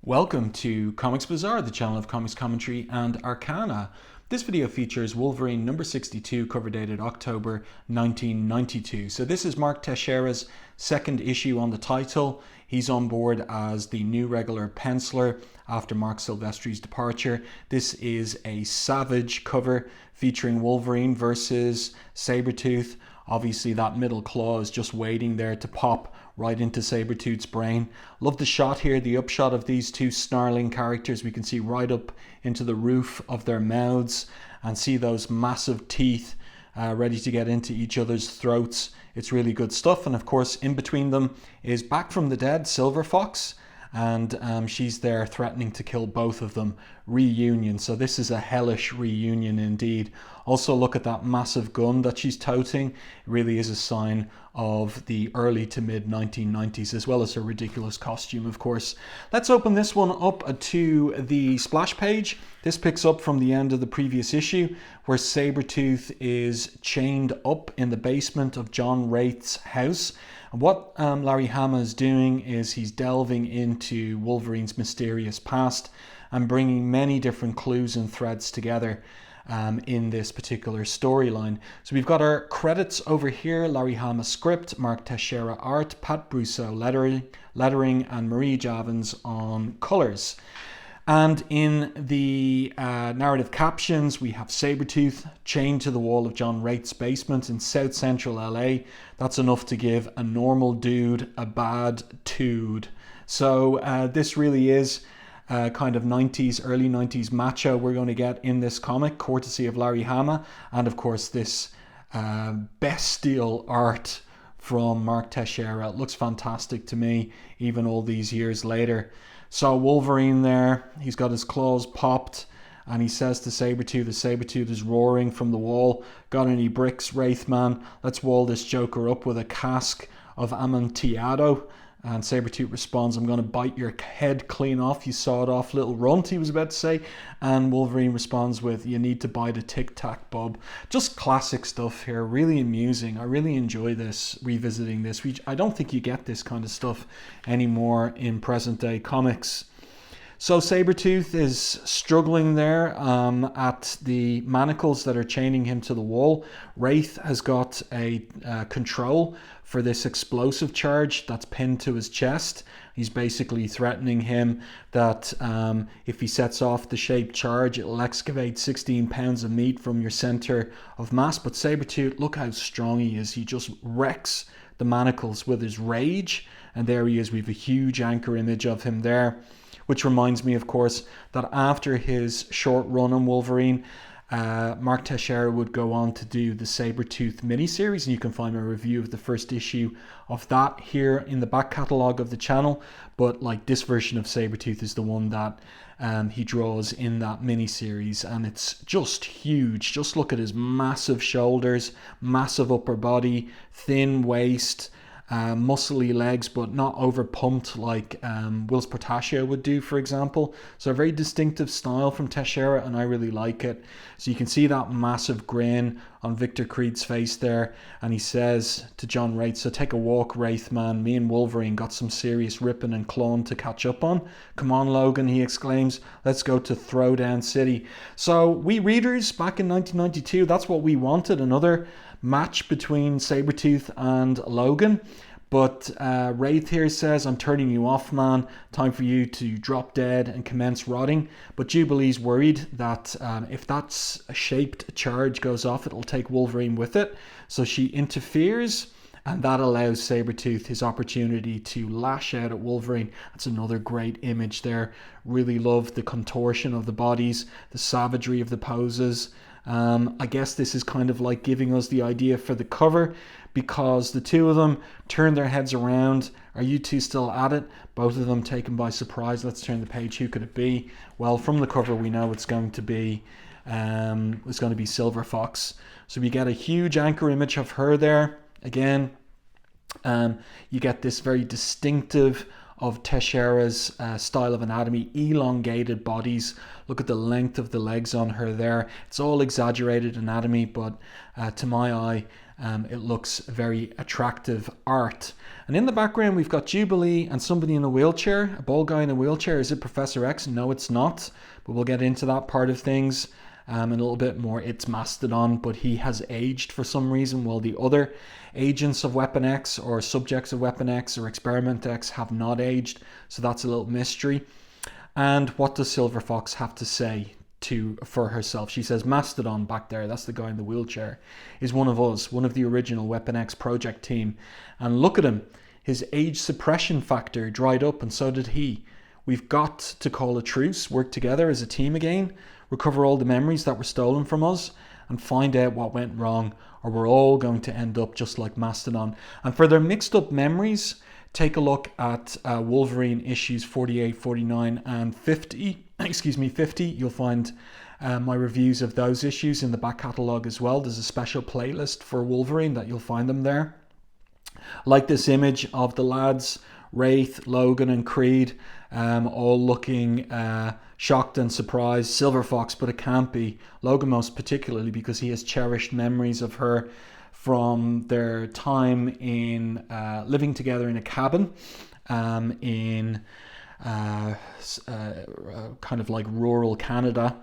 Welcome to Comics Bazaar, the channel of comics commentary and arcana. This video features Wolverine number 62, cover dated October 1992. So this is Mark Texeira's second issue on the title. He's on board as the new regular penciler after Mark Silvestri's departure. This is a Savage cover featuring Wolverine versus Sabretooth. Obviously that middle claw is just waiting there to pop right into Sabretooth's brain. Love the shot here, the upshot of these two snarling characters. We can see right up into the roof of their mouths and see those massive teeth ready to get into each other's throats. It's really good stuff. And of course, in between them is back from the dead Silver Fox, and she's there threatening to kill both of them. Reunion. So this is a hellish reunion indeed. Also look at that massive gun that she's toting. It really is a sign of the early to mid 1990s, as well as her ridiculous costume, of course. Let's open this one up to the splash page. This picks up from the end of the previous issue, where Sabretooth is chained up in the basement of John Wraith's house. And what Larry Hama is doing is he's delving into Wolverine's mysterious past and bringing many different clues and threads together in this particular storyline. So we've got our credits over here: Larry Hama script, Mark Texeira art, Pat Brousseau lettering, and Marie Javins on colors. And in the narrative captions, we have Sabretooth chained to the wall of John Wraith's basement in South Central LA. That's enough to give a normal dude a bad tood. So this really is kind of 90s, early 90s macho we're going to get in this comic, courtesy of Larry Hama. And of course this bestial art from Mark Texeira. It looks fantastic to me, even all these years later. So Wolverine there, he's got his claws popped, and he says to Sabretooth, the Sabretooth is roaring from the wall, "Got any bricks, Wraithman? Let's wall this joker up with a cask of Amontillado." And Sabretooth responds, "I'm going to bite your head clean off, you sawed-off little runt," he was about to say. And Wolverine responds with, "You need to bite a tic-tac, bub." Just classic stuff here, really amusing. I really enjoy this, revisiting this. I don't think you get this kind of stuff anymore in present-day comics. So Sabretooth is struggling there at the manacles that are chaining him to the wall. Wraith has got a control for this explosive charge that's pinned to his chest. He's basically threatening him that if he sets off the shaped charge, it'll excavate 16 pounds of meat from your center of mass. But Sabretooth, look how strong he is. He just wrecks the manacles with his rage. And there he is. We have a huge anchor image of him there. Which reminds me, of course, that after his short run on Wolverine, Mark Texeira would go on to do the Sabretooth miniseries, and you can find my review of the first issue of that here in the back catalogue of the channel. But like, this version of Sabretooth is the one that he draws in that miniseries, and it's just huge. Just look at his massive shoulders, massive upper body, thin waist, muscly legs, but not over pumped like Whilce Portacio would do, for example. So a very distinctive style from Texeira, and I really like it. So you can see that massive grin on Victor Creed's face there, and he says to John Wraith, "So take a walk, Wraith man. Me and Wolverine got some serious ripping and clawing to catch up on. Come on, Logan," he exclaims. "Let's go to Throwdown City." So we readers back in 1992, that's what we wanted, another match between Sabretooth and Logan. But Wraith here says, "I'm turning you off, man. Time for you to drop dead and commence rotting." But Jubilee's worried that if that shaped charge goes off, it'll take Wolverine with it. So she interferes, and that allows Sabretooth his opportunity to lash out at Wolverine. That's another great image there. Really love the contortion of the bodies, the savagery of the poses. I guess this is kind of like giving us the idea for the cover, because the two of them turn their heads around. Are you two still at it? Both of them taken by surprise. Let's turn the page. Who could it be? Well, from the cover we know it's going to be Silver Fox. So we get a huge anchor image of her there. Again, you get this very distinctive of Texeira's style of anatomy, elongated bodies. Look at the length of the legs on her there. It's all exaggerated anatomy, but to my eye, It looks very attractive art. And in the background, we've got Jubilee and somebody in a wheelchair, a bald guy in a wheelchair. Is it Professor X? No, it's not. But we'll get into that part of things in a little bit more. It's Mastodon, but he has aged for some reason, while the other agents of Weapon X or subjects of Weapon X or Experiment X have not aged. So that's a little mystery. And what does Silver Fox have to say for herself? She says, Mastodon back there, that's the guy in the wheelchair, is one of us, one of the original Weapon X project team. And look at him. His age suppression factor dried up, and so did he. We've got to call a truce, work together as a team again, recover all the memories that were stolen from us, and find out what went wrong, or we're all going to end up just like Mastodon. And for their mixed up memories, take a look at Wolverine issues 48, 49, and 50. 50. You'll find my reviews of those issues in the back catalogue as well. There's a special playlist for Wolverine that you'll find them there. Like this image of the lads, Wraith, Logan, and Creed, all looking shocked and surprised. Silver Fox, but it can't be. Logan most particularly, because he has cherished memories of her from their time in living together in a cabin in kind of like rural Canada.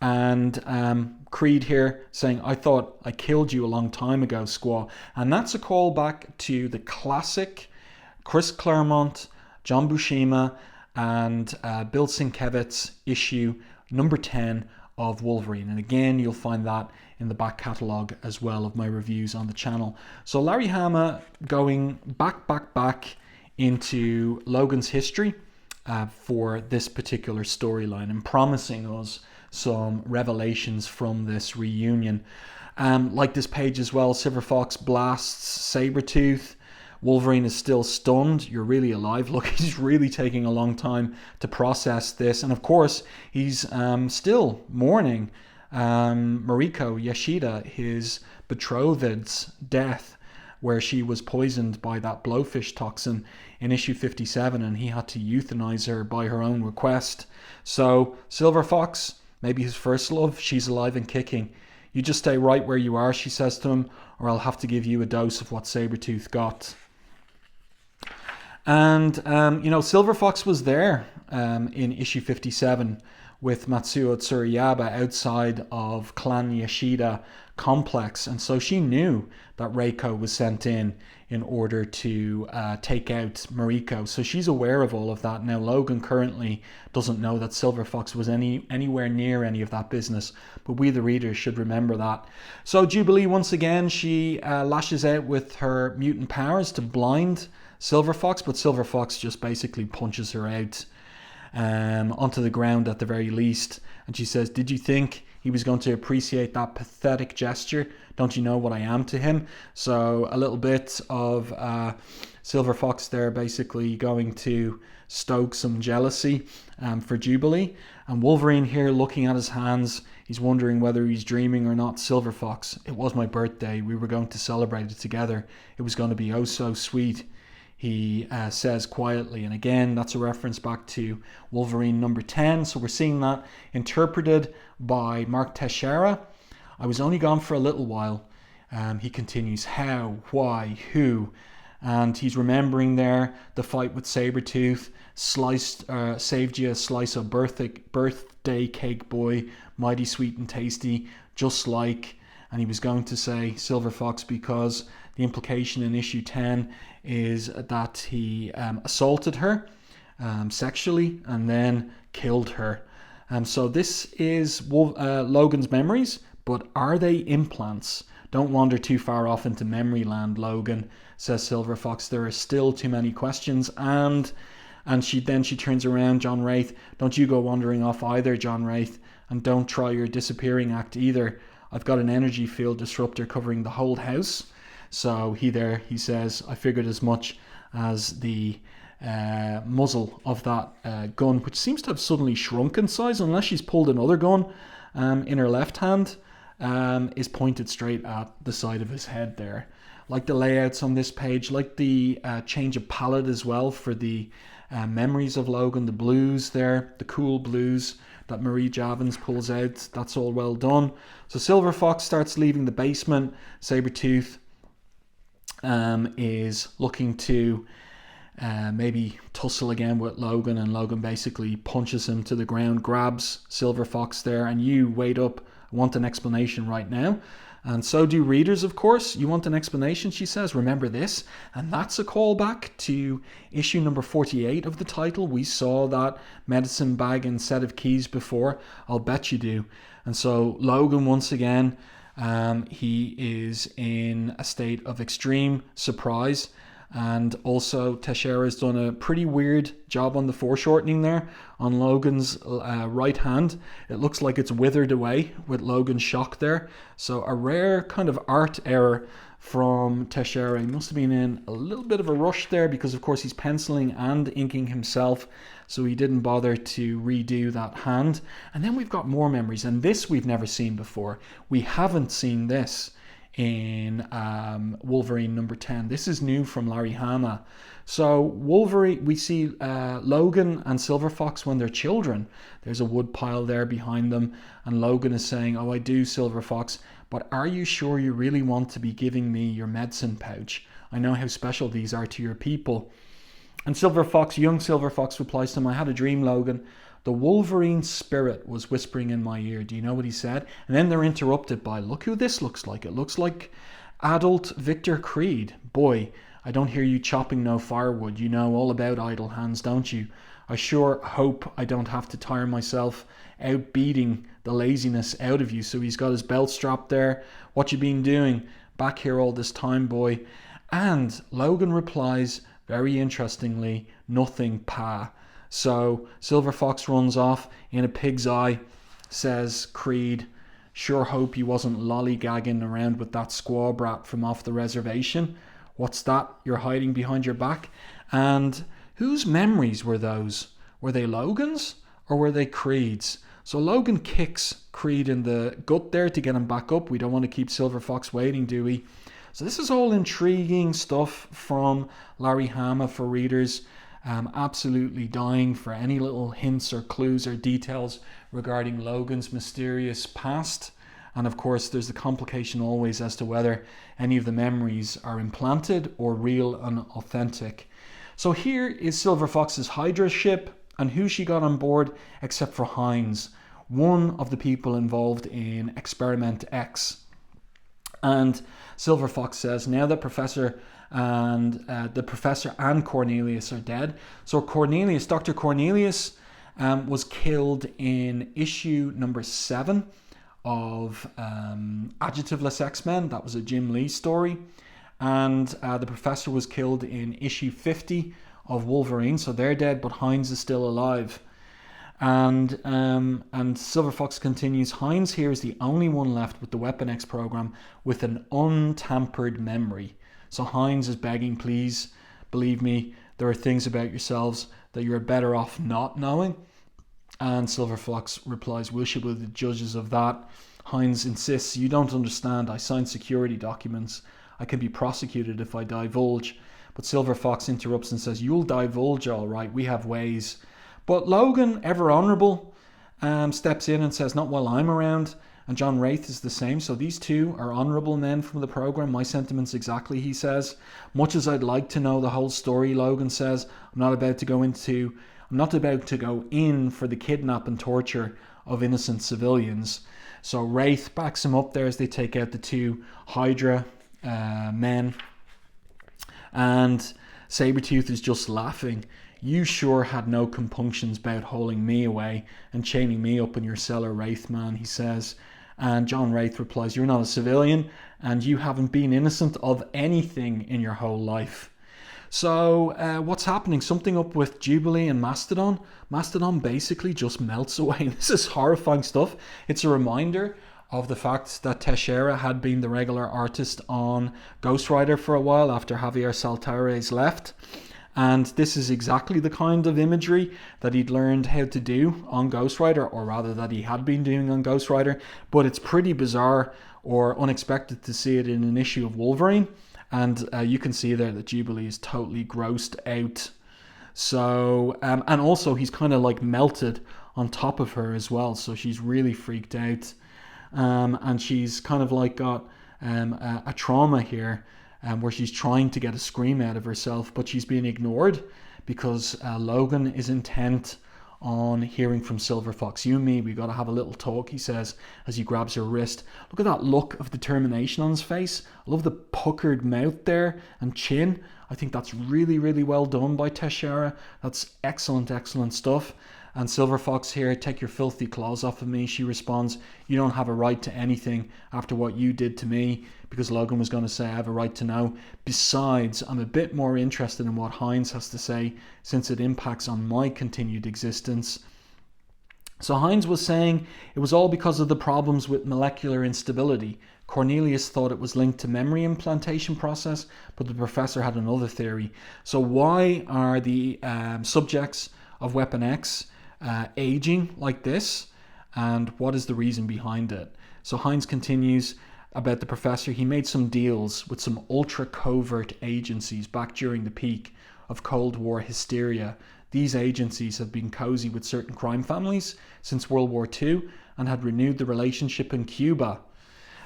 And Creed here saying, I thought I killed you a long time ago, Squaw. And that's a callback to the classic Chris Claremont, John Buscema, and Bill Sienkiewicz issue number 10 of Wolverine. And again, you'll find that in the back catalogue as well of my reviews on the channel. So Larry Hama going back into Logan's history for this particular storyline and promising us some revelations from this reunion. Like this page as well, Silver Fox blasts Sabretooth. Wolverine is still stunned. You're really alive. Look, he's really taking a long time to process this. And of course, he's still mourning Mariko Yashida, his betrothed's death, where she was poisoned by that blowfish toxin in issue 57, and he had to euthanize her by her own request. So Silver Fox, maybe his first love, she's alive and kicking. You just stay right where you are, she says to him, or I'll have to give you a dose of what Sabretooth got. And, Silver Fox was there in issue 57 with Matsuo Tsurayaba outside of Clan Yashida complex. And so she knew that Reiko was sent in order to take out Mariko. So she's aware of all of that. Now, Logan currently doesn't know that Silver Fox was anywhere near any of that business. But we, the readers, should remember that. So Jubilee, once again, she lashes out with her mutant powers to blind Silver Fox. But Silver Fox just basically punches her out onto the ground at the very least. And she says, did you think he was going to appreciate that pathetic gesture? Don't you know what I am to him? So a little bit of Silver Fox there basically going to stoke some jealousy for Jubilee. And Wolverine here looking at his hands. He's wondering whether he's dreaming or not. Silver Fox, it was my birthday. We were going to celebrate it together. It was going to be oh so sweet, he says quietly. And again, that's a reference back to Wolverine number 10. So we're seeing that interpreted by Mark Texeira. I was only gone for a little while. He continues, how, why, who? And he's remembering there the fight with Sabretooth, saved you a slice of birthday cake, boy, mighty sweet and tasty, just like. And he was going to say Silver Fox because the implication in issue 10 is that he assaulted her sexually and then killed her. So this is Logan's memories, but are they implants? Don't wander too far off into memory land, Logan, says Silver Fox. There are still too many questions. And she turns around, John Wraith. Don't you go wandering off either, John Wraith. And don't try your disappearing act either. I've got an energy field disruptor covering the whole house. So he says, I figured as much, as the muzzle of that gun, which seems to have suddenly shrunk in size, unless she's pulled another gun in her left hand, is pointed straight at the side of his head there. Like the layouts on this page, like the change of palette as well for the memories of Logan, the blues there, the cool blues that Marie Javins pulls out. That's all well done. So Silver Fox starts leaving the basement. Sabretooth is looking to maybe tussle again with Logan, and Logan basically punches him to the ground, grabs Silver Fox there, and you wait up, I want an explanation right now. And so do readers, of course. You want an explanation, she says. Remember this? And that's a callback to issue number 48 of the title. We saw that medicine bag and set of keys before. I'll bet you do. And so Logan, once again, he is in a state of extreme surprise. And also Texeira's done a pretty weird job on the foreshortening there on Logan's right hand. It looks like it's withered away with Logan's shock there. So a rare kind of art error from Texeira. He must have been in a little bit of a rush there because of course he's penciling and inking himself. So he didn't bother to redo that hand. And then we've got more memories, and this we've never seen before. We haven't seen this in Wolverine number 10. This is new from Larry Hama. So Wolverine, we see Logan and Silver Fox when they're children. There's a wood pile there behind them, and Logan is saying, "Oh, I do, Silver Fox, but are you sure you really want to be giving me your medicine pouch? I know how special these are to your people." And Silver Fox, young Silver Fox, replies to him, "I had a dream, Logan. The Wolverine spirit was whispering in my ear." Do you know what he said? And then they're interrupted by, "Look who this looks like. It looks like adult Victor Creed. Boy, I don't hear you chopping no firewood. You know all about idle hands, don't you? I sure hope I don't have to tire myself out beating the laziness out of you." So he's got his belt strapped there. "What you been doing? Back here all this time, boy?" And Logan replies, very interestingly, "Nothing, pa." So Silver Fox runs off in a pig's eye, says Creed, "Sure hope you wasn't lollygagging around with that squaw brat from off the reservation. What's that you're hiding behind your back?" And whose memories were those? Were they Logan's or were they Creed's? So Logan kicks Creed in the gut there to get him back up. We don't want to keep Silver Fox waiting, do we? So this is all intriguing stuff from Larry Hama for readers. Absolutely dying for any little hints or clues or details regarding Logan's mysterious past. And of course there's the complication always as to whether any of the memories are implanted or real and authentic. So here is Silver Fox's Hydra ship, and who she got on board except for Hines, one of the people involved in Experiment X. And Silver Fox says, now that the professor and Cornelius are dead. So Cornelius, Dr. Cornelius, was killed in issue number 7 of Adjectiveless X-Men. That was a Jim Lee story. And the professor was killed in issue 50 of Wolverine. So they're dead, but Hines is still alive. And Silver Fox continues, Hines here is the only one left with the Weapon X program with an untampered memory. So Hines is begging, please, believe me, there are things about yourselves that you're better off not knowing. And Silver Fox replies, we'll be the judges of that. Hines insists, you don't understand, I signed security documents. I can be prosecuted if I divulge. But Silver Fox interrupts and says, you'll divulge all right, we have ways. But Logan, ever honourable, steps in and says, not while I'm around. And John Wraith is the same. So these two are honourable men from the programme. My sentiments exactly, he says. Much as I'd like to know the whole story, Logan says, I'm not about to go in for the kidnap and torture of innocent civilians. So Wraith backs him up there as they take out the two Hydra men. And Sabretooth is just laughing. You sure had no compunctions about hauling me away and chaining me up in your cellar, Wraith man, he says. And John Wraith replies, you're not a civilian and you haven't been innocent of anything in your whole life. So what's happening? Something up with Jubilee and Mastodon. Mastodon basically just melts away. This is horrifying stuff. It's a reminder of the fact that Texeira had been the regular artist on Ghost Rider for a while after Javier Saltares left. And this is exactly the kind of imagery that he'd learned how to do on Ghost Rider, or rather that he had been doing on Ghost Rider. But it's pretty bizarre or unexpected to see it in an issue of Wolverine. And you can see there that Jubilee is totally grossed out. So, and also he's kind of like melted on top of her as well. So she's really freaked out. And she's kind of like got a trauma here where she's trying to get a scream out of herself, but she's being ignored because Logan is intent on hearing from Silver Fox. You and me, we got to have a little talk, he says as he grabs her wrist. Look at that look of determination on his face. I love the puckered mouth there and chin. I think that's really, really well done by Texeira. That's excellent, excellent stuff. And Silver Fox here, take your filthy claws off of me. She responds, you don't have a right to anything after what you did to me, because Logan was going to say, I have a right to know. Besides, I'm a bit more interested in what Hines has to say, since it impacts on my continued existence. So Hines was saying it was all because of the problems with molecular instability. Cornelius thought it was linked to memory implantation process, but the professor had another theory. So why are the subjects of Weapon X aging like this, and what is the reason behind it? So Hines continues about the professor. He made some deals with some ultra covert agencies back during the peak of Cold War hysteria. These agencies have been cozy with certain crime families since World War II and had renewed the relationship in Cuba.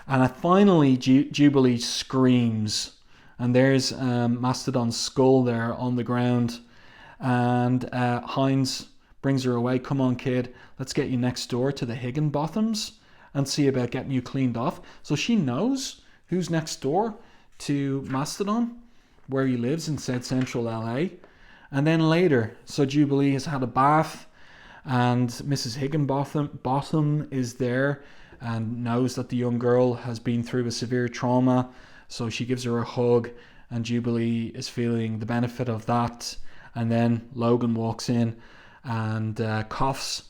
And finally Jubilee screams, and there's Mastodon's skull there on the ground, and Hines brings her away. Come on, kid, let's get you next door to the Higginbothams and see about getting you cleaned off. So she knows who's next door to Mastodon, where he lives in South Central LA. And then later, so Jubilee has had a bath, and Mrs. Higginbotham is there and knows that the young girl has been through a severe trauma. So she gives her a hug, and Jubilee is feeling the benefit of that. And then Logan walks in and coughs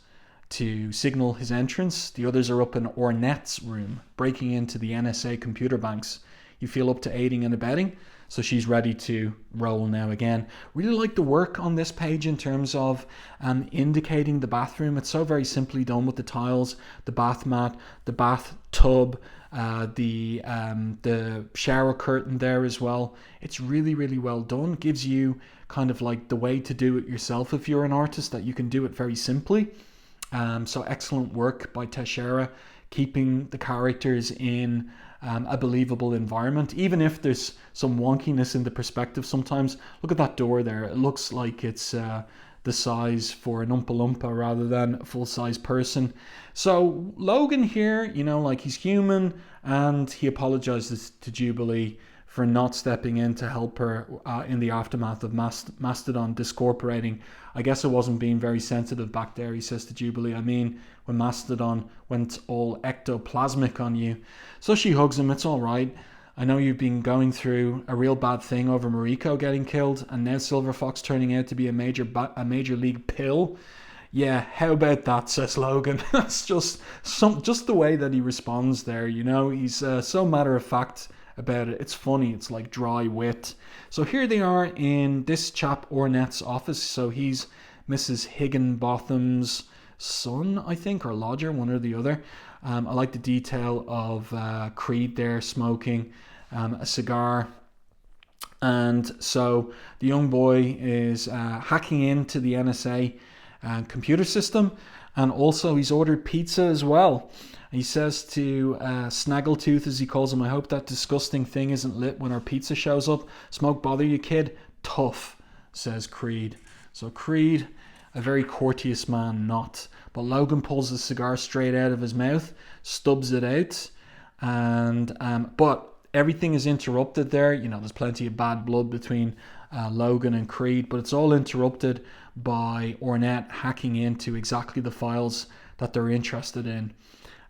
to signal his entrance. The others are up in Ornette's room, breaking into the NSA computer banks. You feel up to aiding and abetting, so she's ready to roll now again. Really like the work on this page in terms of indicating the bathroom. It's so very simply done with the tiles, the bath mat, the bathtub, the shower curtain there as well. It's really, really well done. Gives you kind of like the way to do it yourself if you're an artist, that you can do it very simply. So excellent work by Texeira, keeping the characters in a believable environment, even if there's some wonkiness in the perspective sometimes. Look at that door there. It looks like it's the size for an Oompa Loompa rather than a full-size person. So Logan here, you know, like, he's human, and he apologizes to Jubilee for not stepping in to help her in the aftermath of Mastodon discorporating. I guess I wasn't being very sensitive back there, he says to Jubilee. I mean, when Mastodon went all ectoplasmic on you. So she hugs him. It's all right. I know you've been going through a real bad thing over Mariko getting killed, and now Silver Fox turning out to be a major league pill. Yeah, how about that, says Logan. That's just the way that he responds there, you know. He's so matter of fact about it. It's funny. It's like dry wit. So here they are in this chap Ornette's office. So he's Mrs. Higginbotham's son, I think, or lodger, one or the other. I like the detail of Creed there smoking a cigar. And so the young boy is hacking into the NSA computer system, and also he's ordered pizza as well. He says to Snaggletooth, as he calls him, I hope that disgusting thing isn't lit when our pizza shows up. Smoke bother you, kid? Tough, says Creed. So Creed, a very courteous man, not. But Logan pulls the cigar straight out of his mouth, stubs it out, and but everything is interrupted there. You know, there's plenty of bad blood between Logan and Creed, but it's all interrupted by Ornette hacking into exactly the files that they're interested in.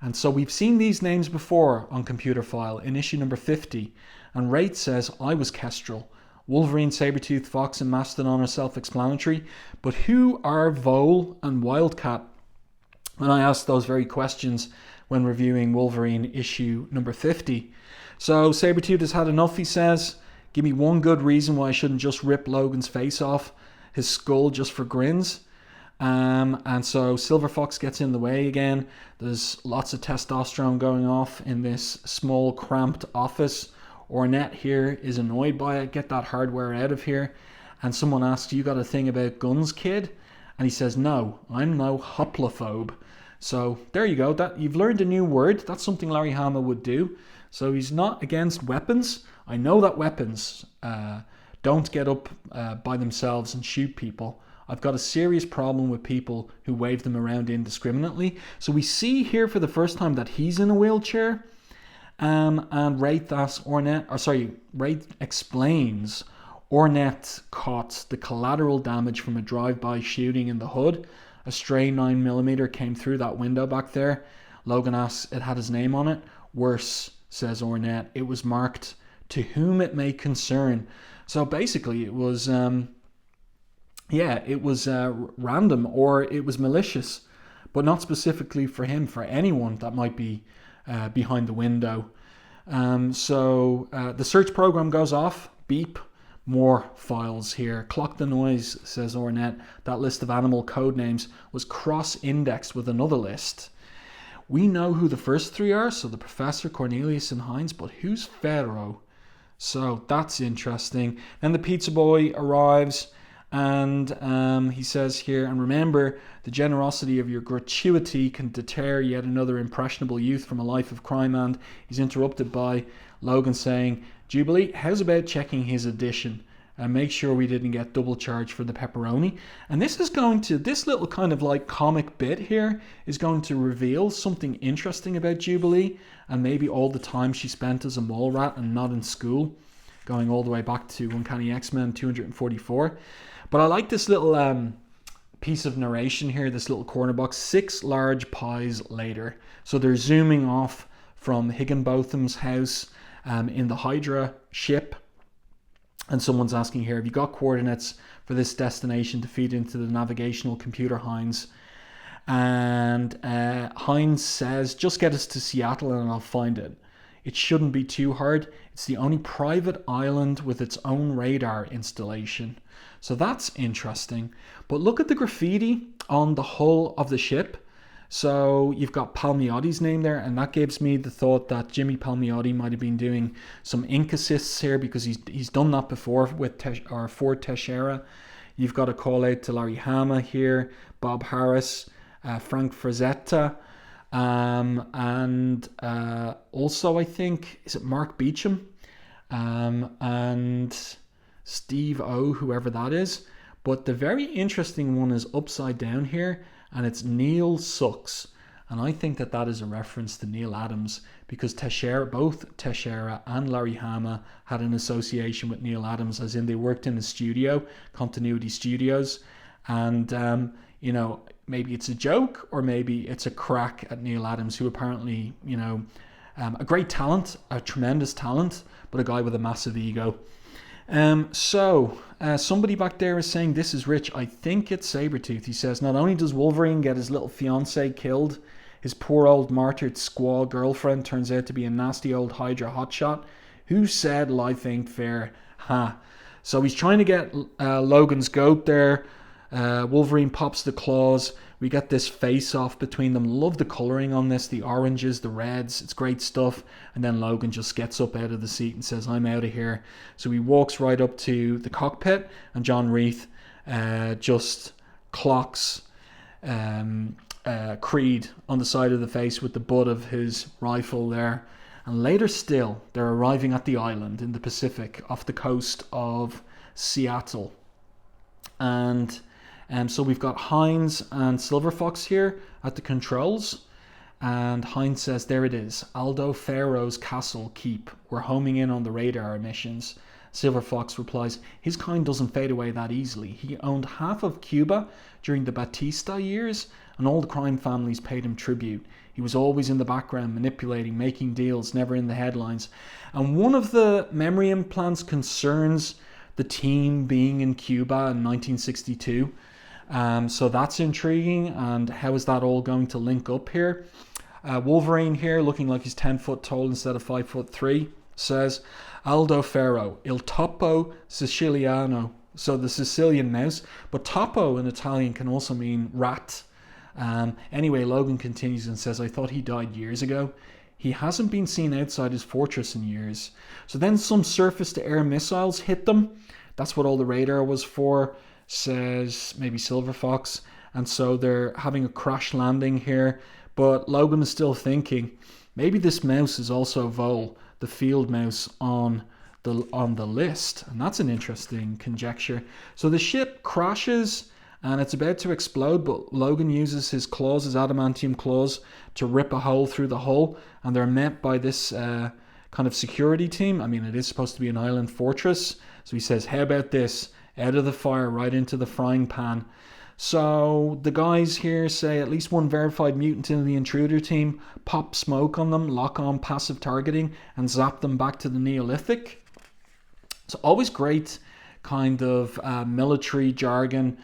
And so we've seen these names before on Computer File in issue number 50. And Wraith says, I was Kestrel. Wolverine, Sabretooth, Fox, and Mastodon are self-explanatory. But who are Vole and Wildcat? And I asked those very questions when reviewing Wolverine issue number 50. So Sabretooth has had enough, he says. Give me one good reason why I shouldn't just rip Logan's face off his skull just for grins. And so Silver Fox gets in the way again. There's lots of testosterone going off in this small, cramped office. Ornette here is annoyed by it. Get that hardware out of here. And someone asks, you got a thing about guns, kid? And he says, no, I'm no hoplophobe. So there you go. That you've learned a new word. That's something Larry Hama would do. So he's not against weapons. I know that weapons don't get up by themselves and shoot people. I've got a serious problem with people who wave them around indiscriminately. So we see here for the first time that he's in a wheelchair. And Wraith explains Ornette caught the collateral damage from a drive-by shooting in the hood. A stray 9mm came through that window back there. Logan asks, it had his name on it. Worse, says Ornette, it was marked, to whom it may concern. So basically it was, random, or it was malicious, but not specifically for him, for anyone that might be behind the window. So the search program goes off. Beep. More files here. Clock the noise, says Ornette. That list of animal code names was cross-indexed with another list. We know who the first three are, so the Professor, Cornelius, and Heinz, but who's Pharaoh? So that's interesting. Then the pizza boy arrives, and he says here, and remember, the generosity of your gratuity can deter yet another impressionable youth from a life of crime. And he's interrupted by Logan saying, Jubilee, how's about checking his addition and make sure we didn't get double charged for the pepperoni? And this little kind of like comic bit here is going to reveal something interesting about Jubilee, and maybe all the time she spent as a mole rat and not in school, going all the way back to Uncanny X-Men 244. But I like this little piece of narration here, this little corner box, 6 large pies later. So they're zooming off from Higginbotham's house in the Hydra ship. And someone's asking here, have you got coordinates for this destination to feed into the navigational computer, Heinz? And Heinz says, just get us to Seattle and I'll find it. It shouldn't be too hard. It's the only private island with its own radar installation. So that's interesting. But look at the graffiti on the hull of the ship. So you've got Palmiotti's name there, and that gives me the thought that Jimmy Palmiotti might have been doing some ink assists here, because he's done that before with for Texeira. You've got a call out to Larry Hama here, Bob Harris, Frank Frazetta, and also I think, is it Mark Beecham, and Steve O, whoever that is. But the very interesting one is upside down here, and it's Neil Sucks. And I think that is a reference to Neil Adams, because both Texeira and Larry Hama had an association with Neil Adams, as in they worked in a studio, Continuity Studios. And, maybe it's a joke, or maybe it's a crack at Neil Adams, who apparently, a great talent, a tremendous talent, but a guy with a massive ego. Somebody back there is saying this is rich. I think it's Sabretooth. He says, not only does Wolverine get his little fiance killed, his poor old martyred squaw girlfriend turns out to be a nasty old Hydra hotshot. Who said life ain't fair? Ha. So he's trying to get Logan's goat there. Wolverine pops the claws. We get this face-off between them. Love the colouring on this, the oranges, the reds. It's great stuff. And then Logan just gets up out of the seat and says, I'm out of here. So he walks right up to the cockpit, and John Reith just clocks Creed on the side of the face with the butt of his rifle there. And later still, they're arriving at the island in the Pacific off the coast of Seattle. And so we've got Heinz and Silver Fox here at the controls. And Heinz says, there it is, Aldo Pharaoh's castle keep. We're homing in on the radar emissions. Silver Fox replies, his kind doesn't fade away that easily. He owned half of Cuba during the Batista years, and all the crime families paid him tribute. He was always in the background, manipulating, making deals, never in the headlines. And one of the memory implants concerns the team being in Cuba in 1962. So that's intriguing. And how is that all going to link up here? Wolverine here, looking like he's 10 foot tall instead of 5'3", says, Aldo Ferro, il topo siciliano. So the Sicilian mouse. But topo in Italian can also mean rat. Anyway, Logan continues and says, I thought he died years ago. He hasn't been seen outside his fortress in years. So then some surface-to-air missiles hit them. That's what all the radar was for, says maybe Silver Fox. And so they're having a crash landing here. But Logan is still thinking, maybe this mouse is also Vol, the field mouse on on the list, and that's an interesting conjecture. So the ship crashes and it's about to explode, but Logan uses his claws, his adamantium claws, to rip a hole through the hull, and they're met by this kind of security team. I mean, it is supposed to be an island fortress, so he says, how about this? Out of the fire, right into the frying pan. So the guys here say at least one verified mutant in the intruder team, pop smoke on them, lock on passive targeting, and zap them back to the Neolithic. So always great kind of military jargon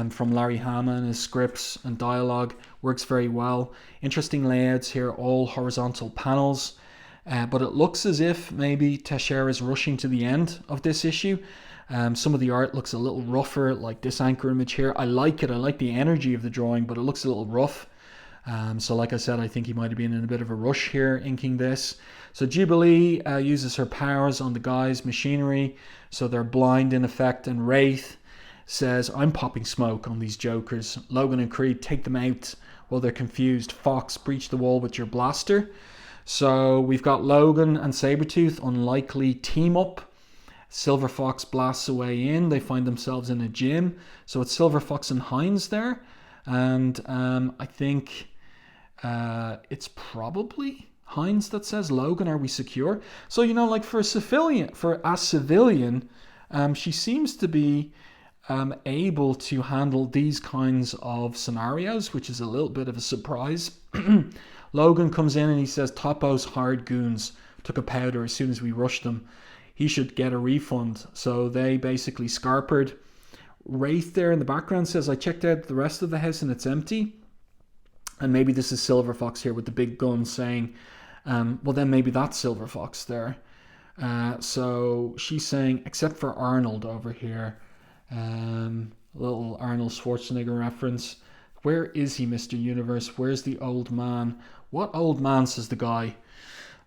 from Larry Hama and his scripts and dialogue. Works very well. Interesting layouts here, all horizontal panels. But it looks as if maybe Texeira is rushing to the end of this issue. Some of the art looks a little rougher, like this anchor image here. I like it. I like the energy of the drawing, but it looks a little rough. So like I said, I think he might have been in a bit of a rush here inking this. So Jubilee uses her powers on the guys' machinery, so they're blind in effect, and Wraith says, I'm popping smoke on these jokers. Logan and Creed take them out while they're confused. Fox, breach the wall with your blaster. So we've got Logan and Sabretooth, unlikely team up. Silver Fox blasts away in. They find themselves in a gym. So it's Silver Fox and Hines there. And I think it's probably Hines that says, Logan, are we secure? So, you know, like for a civilian, she seems to be able to handle these kinds of scenarios, which is a little bit of a surprise. Logan comes in and he says, Topo's hired goons took a powder as soon as we rushed them. He should get a refund. So they basically scarpered. Wraith there in the background says, I checked out the rest of the house and it's empty. And maybe this is Silver Fox here with the big gun saying, well then maybe that's Silver Fox there. So she's saying, except for Arnold over here. Little Arnold Schwarzenegger reference. Where is he, Mr. Universe? Where's the old man? What old man, says the guy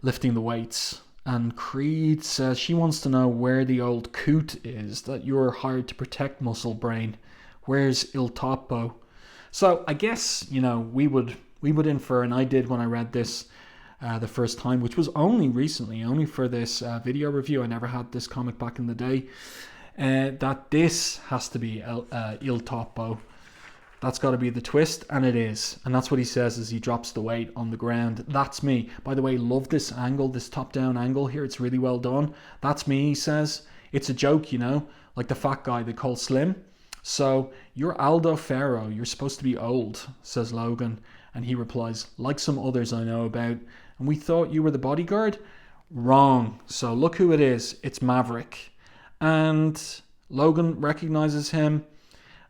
lifting the weights. And Creed says she wants to know where the old coot is that you're hired to protect, Muscle Brain. Where's Il Topo? So I guess, you know, we would infer, and I did when I read this the first time, which was only recently, only for this video review. I never had this comic back in the day. That this has to be Il Topo. That's got to be the twist, and it is. And that's what he says as he drops the weight on the ground. That's me. By the way, love this angle, this top-down angle here. It's really well done. That's me, he says. It's a joke, you know, like the fat guy they call Slim. So, you're Aldo Ferro. You're supposed to be old, says Logan. And he replies, like some others I know about. And we thought you were the bodyguard? Wrong. So, look who it is. It's Maverick. And Logan recognizes him.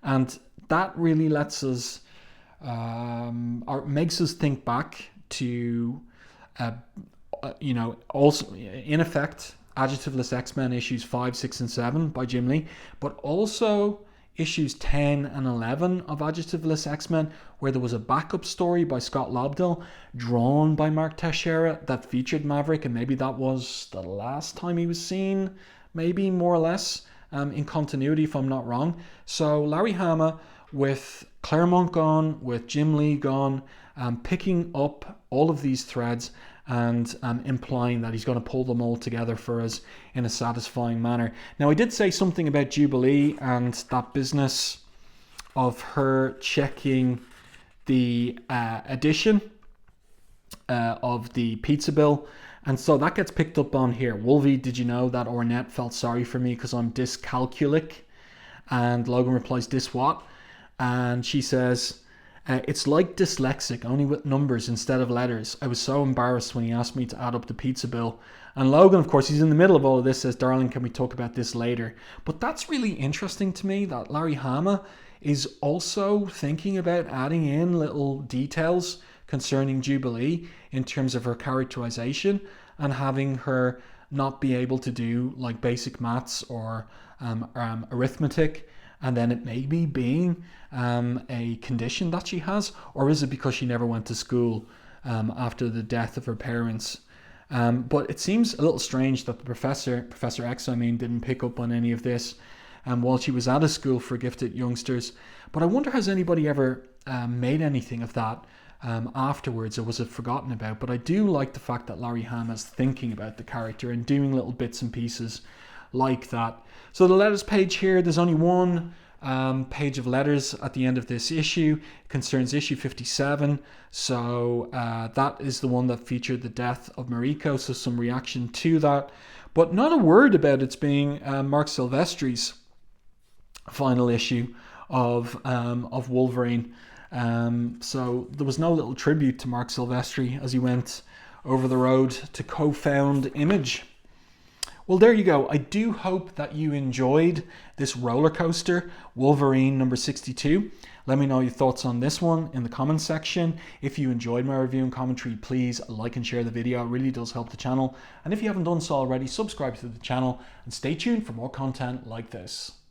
And that really lets us, or makes us think back to, you know, also, in effect, Adjectiveless X-Men issues 5, 6, and 7 by Jim Lee, but also issues 10 and 11 of Adjectiveless X-Men, where there was a backup story by Scott Lobdell, drawn by Mark Texeira, that featured Maverick, and maybe that was the last time he was seen, maybe, more or less, in continuity, if I'm not wrong. So Larry Hama, with Claremont gone, with Jim Lee gone, picking up all of these threads and implying that he's going to pull them all together for us in a satisfying manner. Now, I did say something about Jubilee and that business of her checking the edition of the pizza bill. And so that gets picked up on here. Wolvie, did you know that Ornette felt sorry for me because I'm dyscalculic? And Logan replies, dis what? And she says, it's like dyslexic, only with numbers instead of letters. I was so embarrassed when he asked me to add up the pizza bill. And Logan, of course, he's in the middle of all of this, says, darling, can we talk about this later? But that's really interesting to me, that Larry Hama is also thinking about adding in little details concerning Jubilee in terms of her characterization, and having her not be able to do like basic maths or arithmetic, and then it maybe being a condition that she has, or is it because she never went to school after the death of her parents? But it seems a little strange that the Professor X, I mean, didn't pick up on any of this while she was at a school for gifted youngsters. But I wonder, has anybody ever made anything of that afterwards, or was it forgotten about? But I do like the fact that Larry Hama's thinking about the character and doing little bits and pieces like that. So the letters page here, there's only one page of letters at the end of this issue. It concerns issue 57. So that is the one that featured the death of Mariko. So some reaction to that, but not a word about it being Mark Silvestri's final issue of Wolverine. So there was no little tribute to Mark Silvestri as he went over the road to co-found Image. Well, there you go. I do hope that you enjoyed this roller coaster, Wolverine number 62. Let me know your thoughts on this one in the comments section. If you enjoyed my review and commentary, please like and share the video. It really does help the channel. And if you haven't done so already, subscribe to the channel and stay tuned for more content like this.